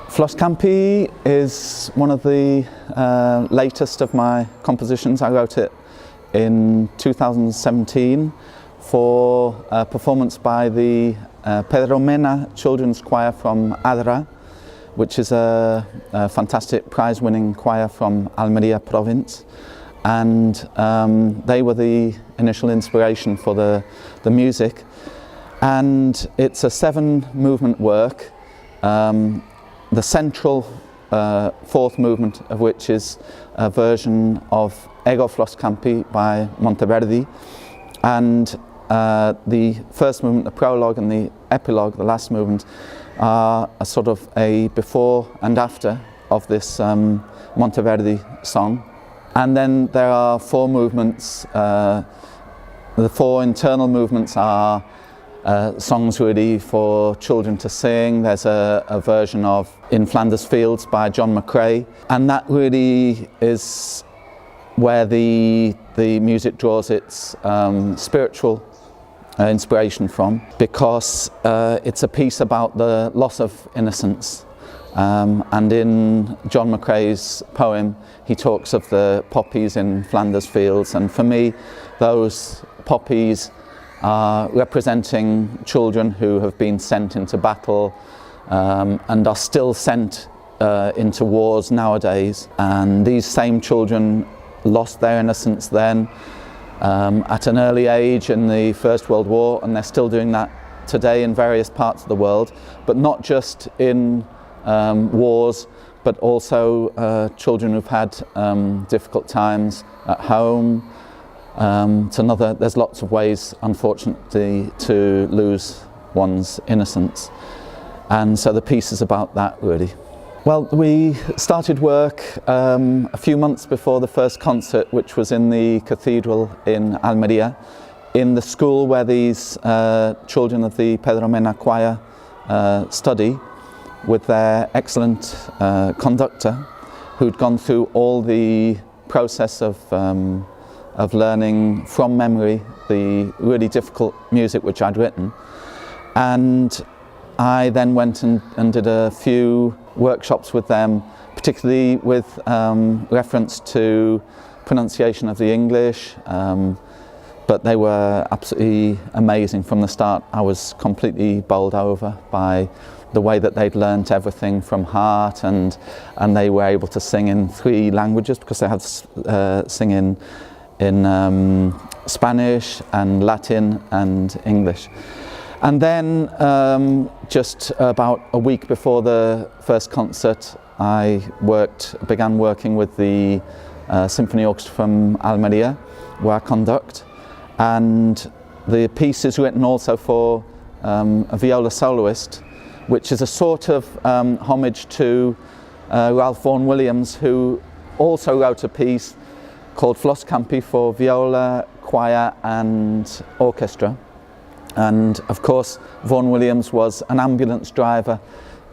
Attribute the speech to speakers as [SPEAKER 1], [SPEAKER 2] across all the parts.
[SPEAKER 1] Flos Campi is one of the latest of my compositions. I wrote it in 2017 for a performance by the Pedro Mena Children's Choir from Adra, which is a fantastic prize-winning choir from Almeria province. And they were the initial inspiration for the music. And it's a 7-movement work. The central fourth movement of which is a version of Ego Flos Campi by Monteverdi, and the first movement, the prologue, and the epilogue, the last movement, are a sort of a before and after of this Monteverdi song. And then there are 4 movements. The 4 internal movements are songs really for children to sing. There's a version of In Flanders Fields by John McCrae, and that really is where the music draws its spiritual inspiration from, because it's a piece about the loss of innocence. And in John McCrae's poem he talks of the poppies in Flanders Fields, and for me those poppies are representing children who have been sent into battle and are still sent into wars nowadays. And these same children lost their innocence then at an early age in the First World War, and they're still doing that today in various parts of the world, but not just in wars, but also children who've had difficult times at home. There's lots of ways, unfortunately, to lose one's innocence, and so the piece is about that, really. Well, we started work a few months before the first concert, which was in the cathedral in Almeria, in the school where these children of the Pedro Mena choir study, with their excellent conductor, who'd gone through all the process of learning from memory the really difficult music which I'd written. And I then went and did a few workshops with them, particularly with reference to pronunciation of the English, but they were absolutely amazing from the start. I was completely bowled over by the way that they'd learnt everything from heart, and they were able to sing in 3 languages, because they had to sing in Spanish and Latin and English. And then just about a week before the first concert, I began working with the Symphony Orchestra from Almeria, where I conduct, and the piece is written also for a viola soloist, which is a sort of homage to Ralph Vaughan Williams, who also wrote a piece called Flos Campi for viola, choir and orchestra. And of course Vaughan Williams was an ambulance driver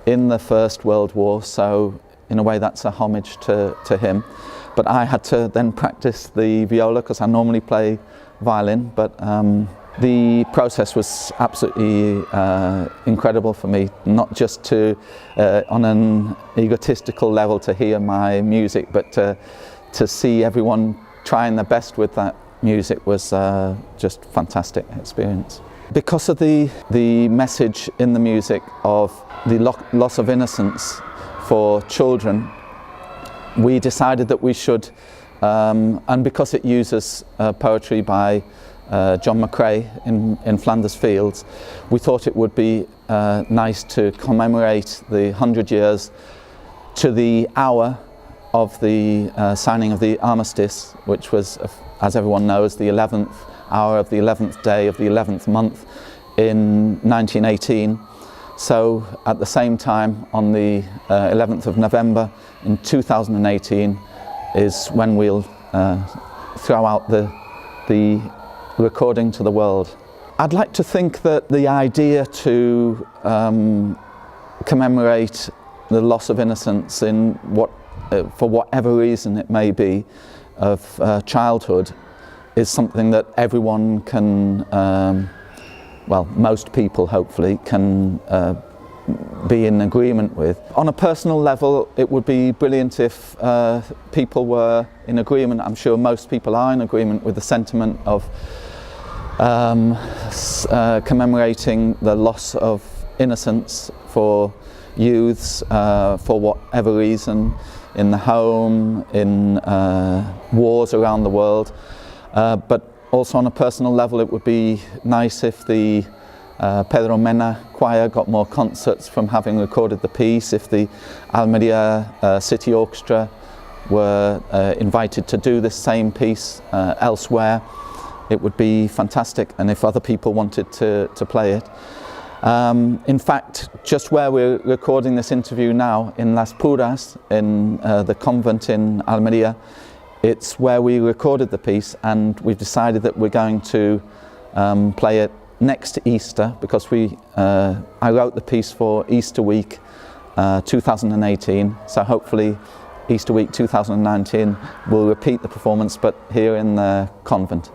[SPEAKER 1] in the First World War, so in a way that's a homage to him. But I had to then practice the viola, because I normally play violin, but the process was absolutely incredible for me, not just to on an egotistical level to hear my music, but to see everyone trying their best with that music was just fantastic experience. Because of the message in the music of the loss of innocence for children, we decided that we should, and because it uses poetry by John McCrae in Flanders Fields, we thought it would be nice to commemorate the 100 years to the hour of the signing of the armistice, which was, as everyone knows, the 11th hour of the 11th day of the 11th month in 1918. So at the same time, on the 11th of November in 2018 is when we'll throw out the recording to the world. I'd like to think that the idea to commemorate the loss of innocence in for whatever reason it may be, of childhood, is something that everyone can, well, most people hopefully can be in agreement with. On a personal level, it would be brilliant if people were in agreement. I'm sure most people are in agreement with the sentiment of commemorating the loss of innocence for youths for whatever reason, in the home, in wars around the world. But also on a personal level, it would be nice if the Pedro Mena choir got more concerts from having recorded the piece, if the Almeria City Orchestra were invited to do this same piece elsewhere. It would be fantastic, and if other people wanted to play it. In fact, just where we're recording this interview now, in Las Puras, in the convent in Almeria, it's where we recorded the piece, and we've decided that we're going to play it next to Easter, because I wrote the piece for Easter week 2018, so hopefully Easter week 2019 we'll repeat the performance, but here in the convent.